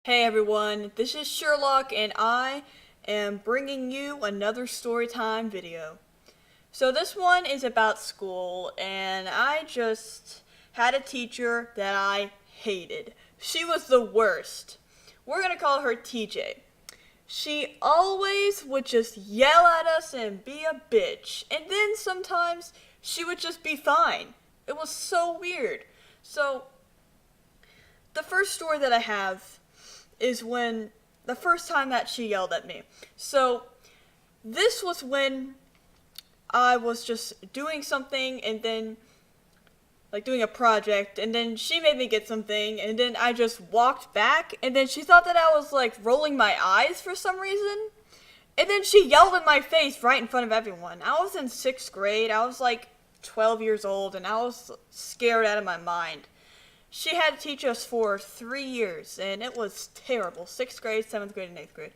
Hey everyone, this is Sherlock and I am bringing you another Storytime video. So this one is about school and I just had a teacher that I hated. She was the worst. We're gonna call her TJ. She always would just yell at us and be a bitch, and then sometimes she would just be fine. It was so weird. So the first story that I have is when the first time that she yelled at me. So this was when I was just doing something and then like doing a project, and then she made me get something, and then I just walked back, and then she thought that I was like rolling my eyes for some reason. And then she yelled in my face right in front of everyone. I was in 6th grade. I was like 12 years old and I was scared out of my mind. She had to teach us for 3 years, and it was terrible. 6th grade, 7th grade, and 8th grade.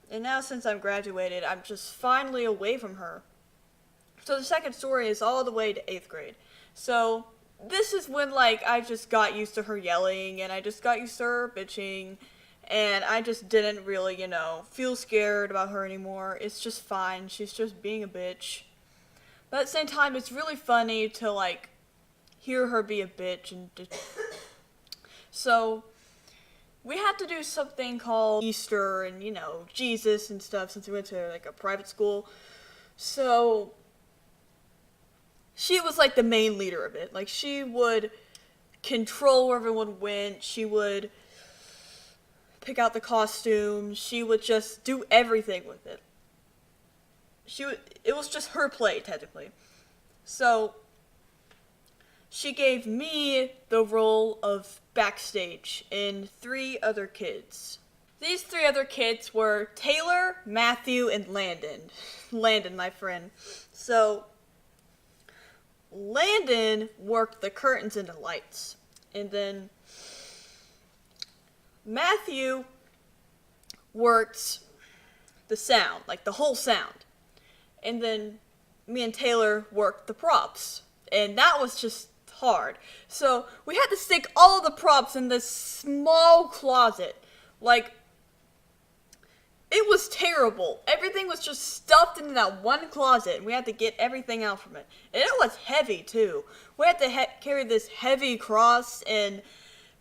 And now since I'm graduated, I'm just finally away from her. So the second story is all the way to 8th grade. So this is when, like, I just got used to her yelling, and I just got used to her bitching, and I just didn't really, feel scared about her anymore. It's just fine. She's just being a bitch. But at the same time, it's really funny to, like, hear her be a bitch and so we had to do something called Easter and Jesus and stuff, since we went to like a private school. So she was like the main leader of it. Like, she would control where everyone went. She would pick out the costumes. She would just do everything with it. It was just her play technically. So she gave me the role of backstage and 3 other kids. These 3 other kids were Taylor, Matthew, and Landon. Landon, my friend. So Landon worked the curtains and the lights. And then Matthew worked the sound, like the whole sound. And then me and Taylor worked the props. And that was just hard. So we had to stick all the props in this small closet. Like, it was terrible. Everything was just stuffed into that one closet, and we had to get everything out from it. And it was heavy too. We had to carry this heavy cross and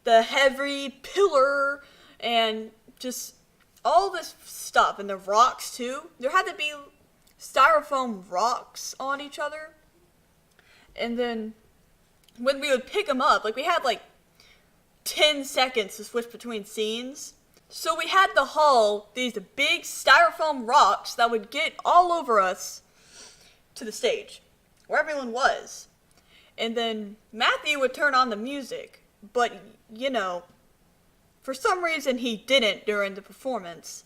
the heavy pillar and just all this stuff, and the rocks too. There had to be styrofoam rocks on each other. And then when we would pick them up, like, we had like 10 seconds to switch between scenes. So we had to haul these big styrofoam rocks that would get all over us to the stage where everyone was. And then Matthew would turn on the music, but for some reason he didn't during the performance.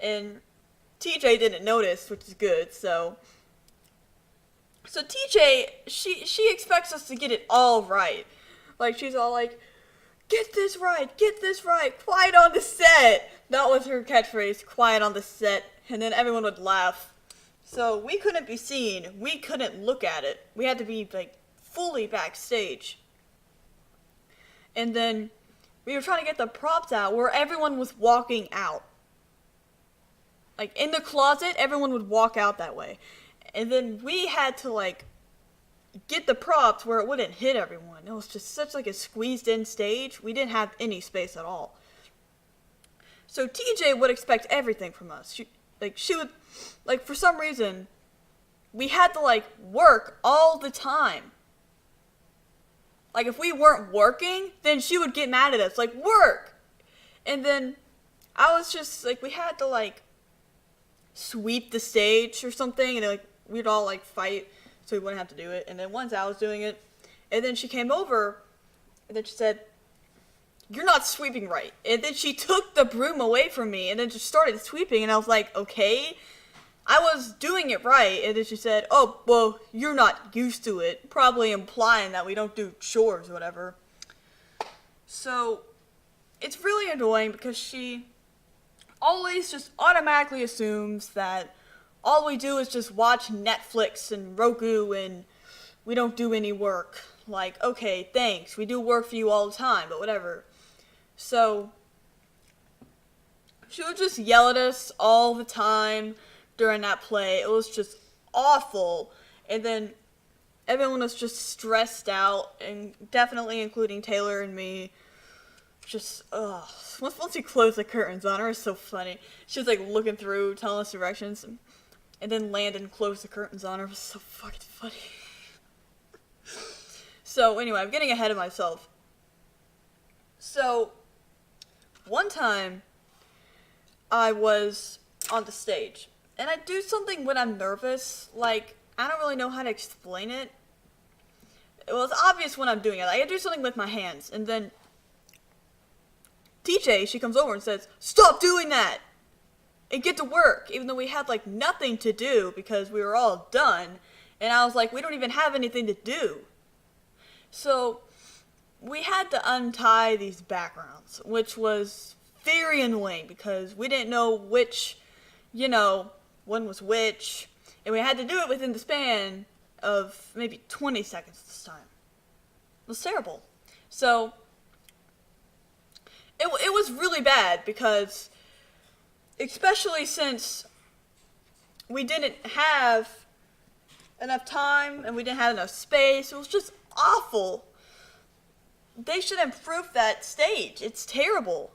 And TJ didn't notice, which is good. So TJ, she expects us to get it all right. Like, she's all like, get this right, quiet on the set. That was her catchphrase, quiet on the set. And then everyone would laugh. So we couldn't be seen. We couldn't look at it. We had to be, like, fully backstage. And then we were trying to get the props out where everyone was walking out. Like, in the closet, everyone would walk out that way. And then we had to, like, get the props where it wouldn't hit everyone. It was just such, like, a squeezed-in stage. We didn't have any space at all. So TJ would expect everything from us. She would, like, for some reason, we had to, like, work all the time. Like, if we weren't working, then she would get mad at us. Like, work! And then I was just, like, we had to, like, sweep the stage or something, and then, like, we'd all, like, fight so we wouldn't have to do it. And then once I was doing it, and then she came over, and then she said, "You're not sweeping right." And then she took the broom away from me, and then just started sweeping, and I was like, okay, I was doing it right. And then she said, "Oh, well, you're not used to it," probably implying that we don't do chores or whatever. So it's really annoying because she always just automatically assumes that all we do is just watch Netflix and Roku and we don't do any work. Like, okay, thanks, we do work for you all the time, but whatever. So She would just yell at us all the time during that play. It was just awful. And then everyone was just stressed out, and definitely including Taylor and me. Just, ugh. Once you close the curtains on her, it's so funny. She was like looking through, telling us directions, and then Landon closed the curtains on her. It was so fucking funny. So, anyway, I'm getting ahead of myself. So, one time, I was on the stage, and I do something when I'm nervous, like, I don't really know how to explain it. Well, it's obvious when I'm doing it. Like, I do something with my hands, and then TJ, she comes over and says, "Stop doing that! And get to work," even though we had, like, nothing to do because we were all done, and I was like, we don't even have anything to do. So, we had to untie these backgrounds, which was very annoying because we didn't know which, one was which, and we had to do it within the span of maybe 20 seconds this time. It was terrible. So, it was really bad because, especially since we didn't have enough time and we didn't have enough space, it was just awful. They should improve that stage. It's terrible.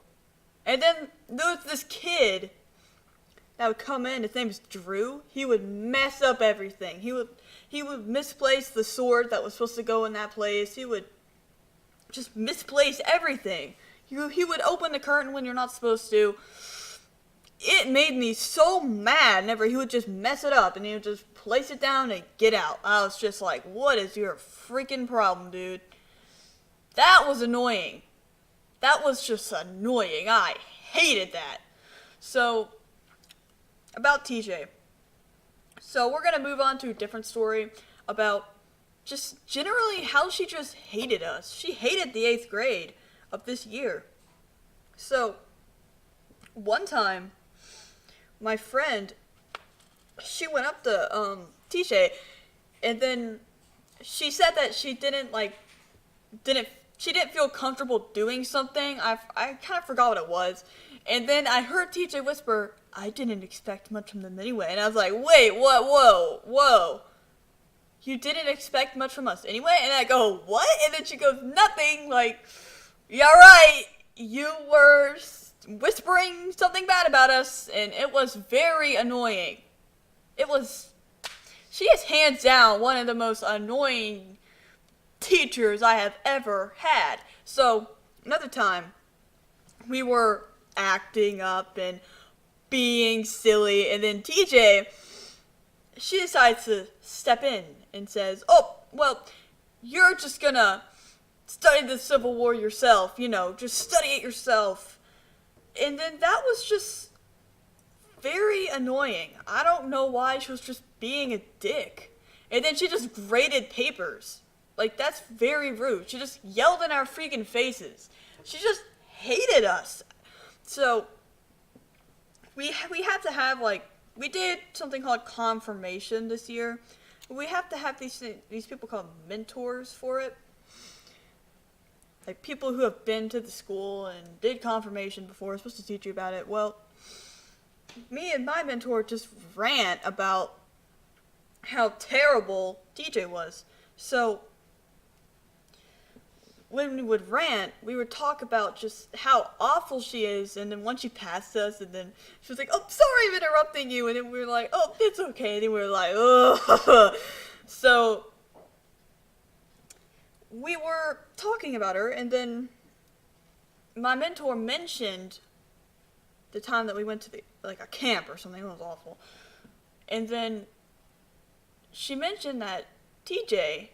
And then there was this kid that would come in. His name is Drew. He would mess up everything. He would misplace the sword that was supposed to go in that place. He would just misplace everything. He would open the curtain when you're not supposed to. It made me so mad. He would just mess it up and he would just place it down and get out. I was just like, what is your freaking problem, dude? That was annoying. That was just annoying. I hated that. So, about TJ. So, we're going to move on to a different story about just generally how she just hated us. She hated the 8th grade of this year. So, one time, my friend, she went up to TJ, and then she said that she didn't feel comfortable doing something. I kind of forgot what it was. And then I heard TJ whisper, "I didn't expect much from them anyway." And I was like, wait, what? Whoa. You didn't expect much from us anyway? And I go, what? And then she goes, nothing. Like, yeah, right. You were whispering something bad about us, and it was very annoying. She is hands down one of the most annoying teachers I have ever had. So, another time, we were acting up and being silly, and then TJ, she decides to step in and says, "Oh, well, you're just gonna study the Civil War yourself, just study it yourself." And then that was just very annoying. I don't know why. She was just being a dick. And then she just graded papers. Like, that's very rude. She just yelled in our freaking faces. She just hated us. So, we have to have, we did something called confirmation this year. We have to have these people called mentors for it. Like, people who have been to the school and did confirmation before, are supposed to teach you about it. Well, me and my mentor just rant about how terrible TJ was. So, when we would rant, we would talk about just how awful she is, and then once she passed us, and then she was like, "Oh, sorry I'm interrupting you," and then we were like, "Oh, it's okay," and then we were like, "Ugh." So, we were talking about her, and then my mentor mentioned the time that we went to a camp or something. It was awful. And then she mentioned that TJ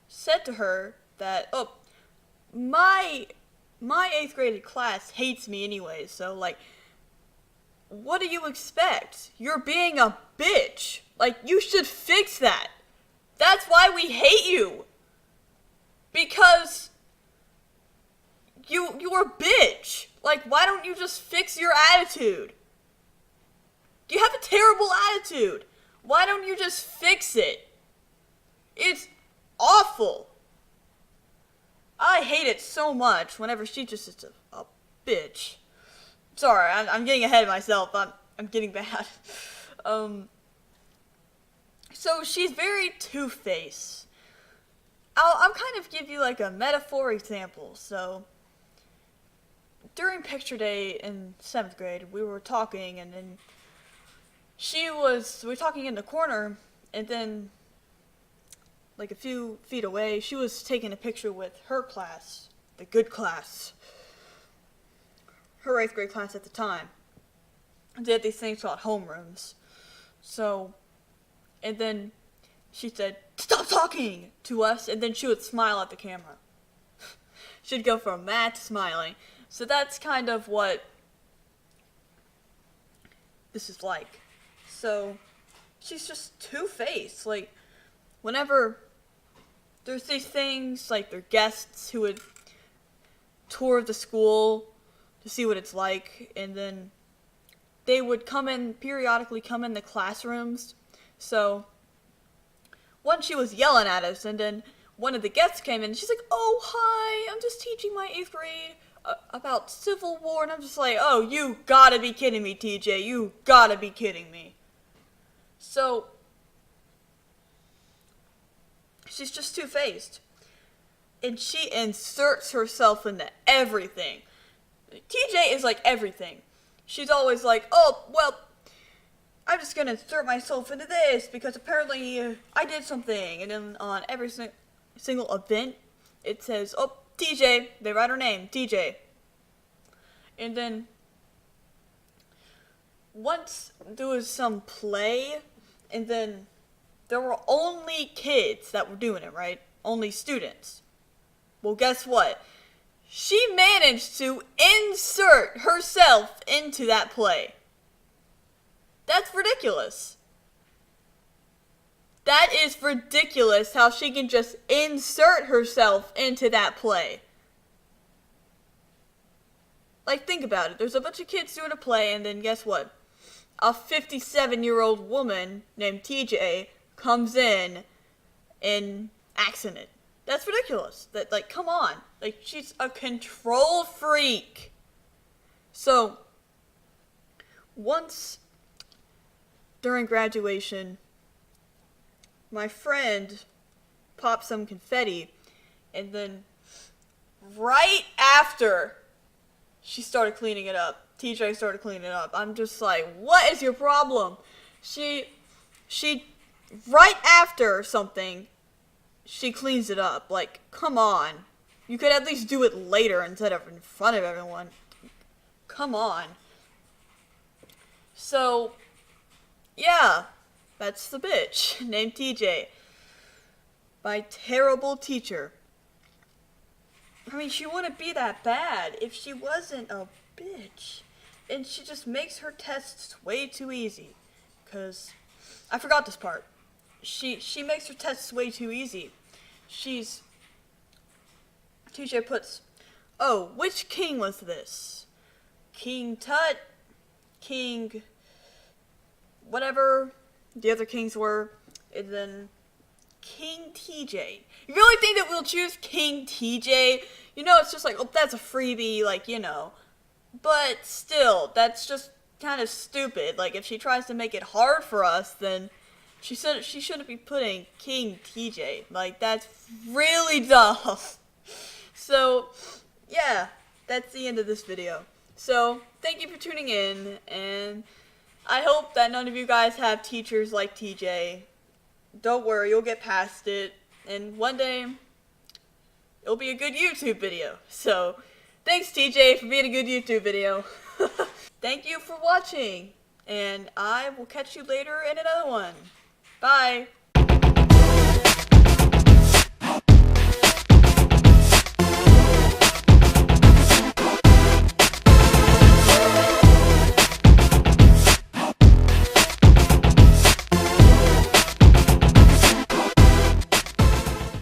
said to her that, "Oh, my 8th grade class hates me anyway, so, what do you expect? You're being a bitch. You should fix that. That's why we hate you. Because you're a bitch. Why don't you just fix your attitude? You have a terrible attitude. Why don't you just fix it? It's awful." I hate it so much whenever she just is a bitch. sorry, I'm getting ahead of myself. I'm getting bad. So she's very two-faced. I'll kind of give you like a metaphor example. So during picture day in 7th grade, we were talking, and then we were talking in the corner, and then like a few feet away, she was taking a picture with her class, the good class, her 8th grade class at the time. They had these things called homerooms. So, and then she said, "Stop talking!" to us, and then she would smile at the camera. She'd go from mad to smiling. So that's kind of what this is like. So, she's just two-faced. Like, whenever there's these things, like their guests who would tour the school to see what it's like, and then they would periodically come in the classrooms. So, once she was yelling at us, and then one of the guests came in, and she's like, "Oh, hi, I'm just teaching my 8th grade about Civil War," and I'm just like, "Oh, you gotta be kidding me, TJ, you gotta be kidding me." So, she's just two-faced. And she inserts herself into everything. TJ is like everything. She's always like, "Oh, well, I'm just gonna insert myself into this because apparently I did something." And then on every single event, it says, "Oh, TJ." They write her name, TJ. And then once there was some play, and then there were only kids that were doing it, right? Only students. Well, guess what? She managed to insert herself into that play. That's ridiculous. That is ridiculous how she can just insert herself into that play. Like, think about it. There's a bunch of kids doing a play, and then guess what? A 57-year-old woman named TJ comes in and acts in it. That's ridiculous. That, like, come on. Like, she's a control freak. So, once during graduation, my friend popped some confetti, and then right after she started cleaning it up, TJ started cleaning it up, I'm just like, what is your problem? She right after something, she cleans it up. Like, come on. You could at least do it later instead of in front of everyone. Come on. So, yeah, that's the bitch named TJ. My terrible teacher. I mean, she wouldn't be that bad if she wasn't a bitch. And she just makes her tests way too easy. 'Cause I forgot this part. She makes her tests way too easy. TJ puts, "Oh, which king was this? King Tut, King whatever the other kings were, and then King TJ. You really think that we'll choose King TJ? You know, it's just like, oh, that's a freebie, like, you know. But still, that's just kind of stupid. Like, if she tries to make it hard for us, then she shouldn't be putting King TJ. Like, that's really dumb. So, yeah, that's the end of this video. So, thank you for tuning in, and I hope that none of you guys have teachers like TJ. Don't worry, you'll get past it, and one day, it'll be a good YouTube video. So, thanks TJ for being a good YouTube video. Thank you for watching, and I will catch you later in another one. Bye!